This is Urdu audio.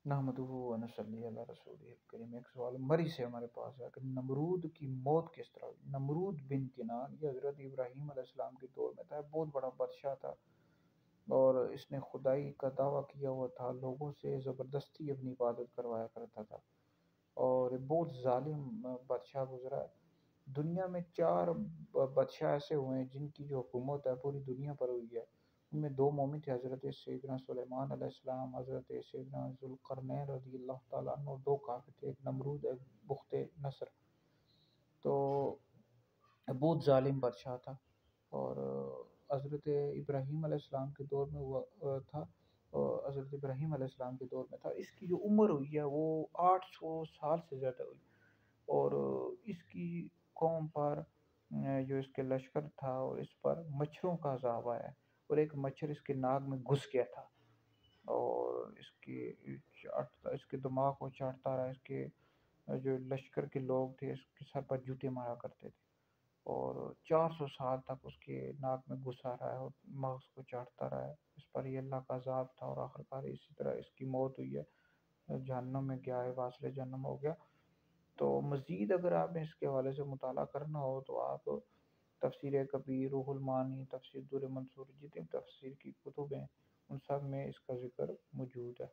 نحمدہ و نصلی علی رسول الکریم۔ ایک سوال مری سے ہمارے پاس ہے کہ نمرود کی موت کس طرح ہوئی؟ نمرود بن کنان یہ حضرت ابراہیم علیہ السلام کے دور میں تھا، بہت بڑا بادشاہ تھا، اور اس نے خدائی کا دعویٰ کیا ہوا تھا، لوگوں سے زبردستی اپنی عبادت کروایا کرتا تھا، اور بہت ظالم بادشاہ گزرا ہے۔ دنیا میں چار بادشاہ ایسے ہوئے ہیں جن کی جو حکومت ہے پوری دنیا پر ہوئی ہے۔ ان میں دو مومن تھے، حضرت سیدنا سلیمان علیہ السلام، حضرت سیدنا ذوالقرنین رضی اللہ تعالیٰ عنہ، اور دو کافر تھے، ایک نمرود ایک بخت نصر۔ تو بہت ظالم بادشاہ تھا، اور حضرت ابراہیم علیہ السلام کے دور میں ہوا تھا، اور حضرت ابراہیم علیہ السلام کے دور میں تھا۔ اس کی جو عمر ہوئی ہے وہ 800 سال سے زیادہ ہوئی، اور اس کی قوم پر جو اس کے لشکر تھا اور اس پر مچھروں کا عذاب آیا، اور ایک مچھر اس کے ناک میں گھس گیا تھا، اور اس کے دماغ کو چاٹتا رہا۔ اس کے جو لشکر کے لوگ تھے اس کے سر پر جوتے مارا کرتے تھے، اور 400 سال تک اس کے ناک میں گھسا رہا ہے اور مغز کو چاٹتا رہا ہے۔ اس پر یہ اللہ کا عذاب تھا، اور آخرکار اسی طرح اس کی موت ہوئی ہے، جہنم میں گیا ہے، واصل جہنم ہو گیا۔ تو مزید اگر آپ نے اس کے حوالے سے مطالعہ کرنا ہو تو آپ تفسیر کبیر، روح المعانی، تفسیر دور منصور، جتنی تفسیر کی کتب ہیں ان سب میں اس کا ذکر موجود ہے۔